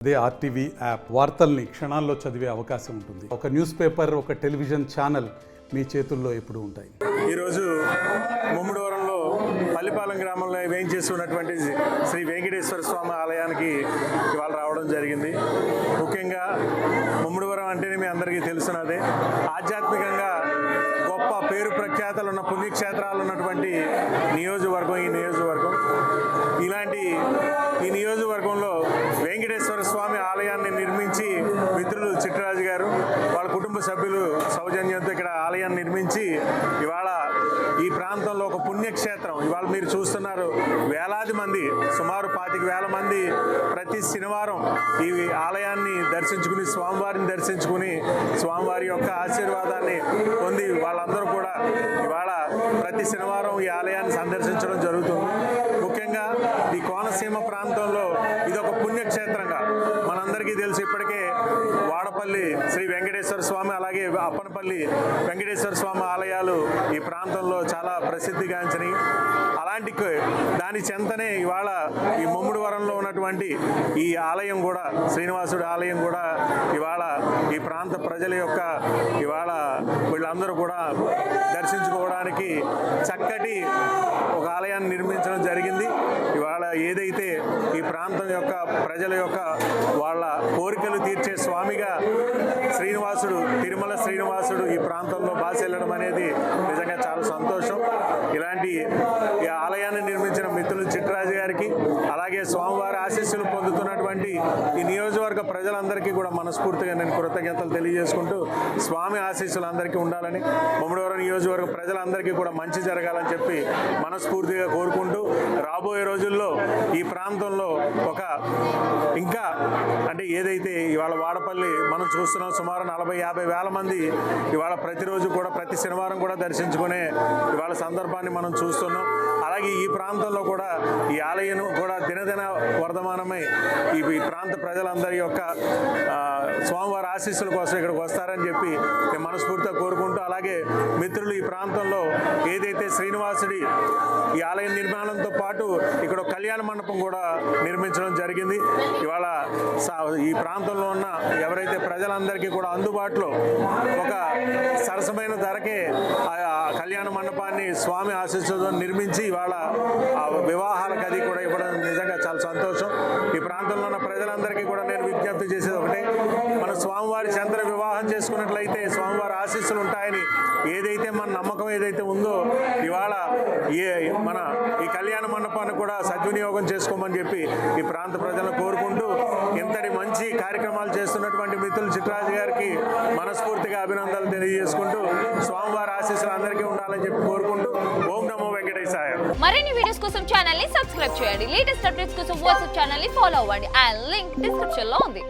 అదే RTV app వార్తల్ని క్షణాల్లో చదివే అవకాశం ఉంటుంది. ఒక న్యూస్ పేపర్, ఒక టెలివిజన్ ఛానల్ మీ చేతుల్లో ఎప్పుడూ ఉంటాయి. ఈరోజు ముమ్మడివరంలో పల్లిపాలెం గ్రామంలో వేయించేస్తున్నటువంటి శ్రీ వెంకటేశ్వర స్వామి ఆలయానికి ఇవాళ రావడం జరిగింది. ముఖ్యంగా ముమ్మడివరం అంటేనే మీ అందరికీ తెలుసున్నదే. ఆధ్యాత్మికంగా గొప్ప పేరు ప్రఖ్యాతలు ఉన్న పుణ్యక్షేత్రాలు ఉన్నటువంటి నియోజకవర్గం ఈ నియోజకవర్గం. ఇలాంటి ఈ నియోజకవర్గంలో వెంకటేశ్వర స్వామి ఆలయాన్ని నిర్మించి మిత్రులు చిట్టిరాజు గారు వాళ్ళ కుటుంబ సభ్యులు సౌజన్యంతో ఇక్కడ ఆలయాన్ని నిర్మించి ఇవాళ ఈ ప్రాంతంలో ఒక పుణ్యక్షేత్రం. ఇవాళ మీరు చూస్తున్నారు, వేలాది మంది, సుమారు 25,000 మంది ప్రతి శనివారం ఈ ఆలయాన్ని దర్శించుకుని స్వామివారిని దర్శించుకుని స్వామివారి యొక్క ఆశీర్వాదాన్ని పొంది వాళ్ళందరూ కూడా ఇవాళ ప్రతి శనివారం ఈ ఆలయాన్ని సందర్శించడం జరుగుతుంది. ముఖ్యంగా ఈ కోనసీమ ప్రాంతంలో ఇదొక పుణ్యక్షేత్రంగా మనందరికీ తెలుసు. ఇప్పటికే వాడపల్లి శ్రీ వెంకటేశ్వర స్వామి, అలాగే అప్పనపల్లి వెంకటేశ్వర స్వామి ఆలయాలు ఈ ప్రాంతంలో చాలా ప్రసిద్ధిగాంచినాయి. అలాంటి దాని చెంతనే ఇవాళ ఈ ముమ్మడివరంలో ఉన్నటువంటి ఈ ఆలయం కూడా, శ్రీనివాసుడి ఆలయం కూడా ఇవాళ ఈ ప్రాంత ప్రజల యొక్క ఇవాళ వీళ్ళందరూ కూడా దర్శించుకోవడానికి చక్కటి ఒక ఆలయాన్ని నిర్మించడం జరిగింది. ఇవాళ ఏదైతే ఈ ప్రాంతం యొక్క ప్రజల యొక్క వాళ్ళ కోరికలు తీర్చే స్వామిగా శ్రీనివాసుడు, తిరుమల శ్రీనివాసుడు ఈ ప్రాంతంలో బాసెళ్ళడం అనేది నిజంగా చాలా సంతోషం. ఇలాంటి ఈ ఆలయాన్ని నిర్మించిన మిత్రులు చిట్టిరాజు గారికి, అలాగే స్వామివారి ఆశీస్సులు పొందుతున్నటువంటి ఈ నియోజకవర్గ ప్రజలందరికీ కూడా మనస్ఫూర్తిగా నేను కృతజ్ఞతలు తెలియజేసుకుంటూ, స్వామి ఆశీస్సులు అందరికీ ఉండాలని, ముమ్మడివరం నియోజకవర్గ ప్రజలందరికీ కూడా మంచి జరగాలని చెప్పి మనస్ఫూర్తిగా కోరుకుంటూ, రాబోయే రోజుల్లో ఈ ప్రాంతంలో ఒక ఇంకా అంటే ఏదైతే ఇవాళ వాడపల్లి మనం చూస్తున్నాం, సుమారు 40-50 వేల మంది ఇవాళ ప్రతిరోజు కూడా ప్రతి శనివారం కూడా దర్శించుకునే ఇవాళ సందర్భాన్ని మనం చూస్తున్నాం. అలాగే ఈ ప్రాంతంలో కూడా ఈ ఆలయం కూడా దినదిన వర్ధమానమై ఈ ప్రాంత ప్రజలందరి యొక్క స్వామివారి ఆశీస్సుల కోసం ఇక్కడికి వస్తారని చెప్పి నేను మనస్ఫూర్తిగా కోరుకుంటూ, అలాగే మిత్రులు ఈ ప్రాంతంలో ఏదైతే శ్రీనివాసుడి ఈ ఆలయం నిర్మాణంతో పాటు ఇక్కడ కళ్యాణ మండపం కూడా నిర్మించడం జరిగింది. ఇవాళ ఈ ప్రాంతంలో ఉన్న ఎవరైతే ప్రజలందరికీ కూడా అందుబాటులో ఒక సరసమైన ధరకే ఆ కళ్యాణ మండపాన్ని స్వామి ఆశీస్సులతో నిర్మించి ఇవాళ ఆ వివాహాలకు అది కూడా ఇవ్వడం నిజంగా చాలా సంతోషం. ఈ ప్రాంతంలో ఉన్న ప్రజలందరికీ కూడా నేను విజ్ఞప్తి చేసేది ఒకటే, మన స్వామివారి చంద్ర వివాహం చేసుకున్నట్లయితే స్వామివారి ఆశీస్సులు ఉంటాయని ఏదైతే మన నమ్మకం ఏదైతే ఉందో, ఇవాళ మన ఈ కళ్యాణ మండపాన్ని కూడా సద్వినియోగం చేసుకోమని చెప్పి ఈ ప్రాంత ప్రజలను కోరుకుంటూ, ఇంతటి మంచి కార్యక్రమాలు చేస్తున్నటువంటి మిత్రులు చిట్టిరాజు గారికి మనస్ఫూర్తిగా అభినందనలు తెలియజేసుకుంటూ, స్వామివారి ఆశీస్సులు అందరికీ ఉండాలని చెప్పి కోరుకుంటూ, ఓం నమో వెంకటేశాయ. మరిన్ని వీడియోస్ కోసం ఛానల్ ని సబ్స్క్రైబ్ చేయండి. లేటెస్ట్ అప్డేట్స్ కోసం వాట్సాప్ ఛానల్ ని ఫాలో అవ్వండి. ఆ లింక్ డిస్క్రిప్షన్ లో ఉంది.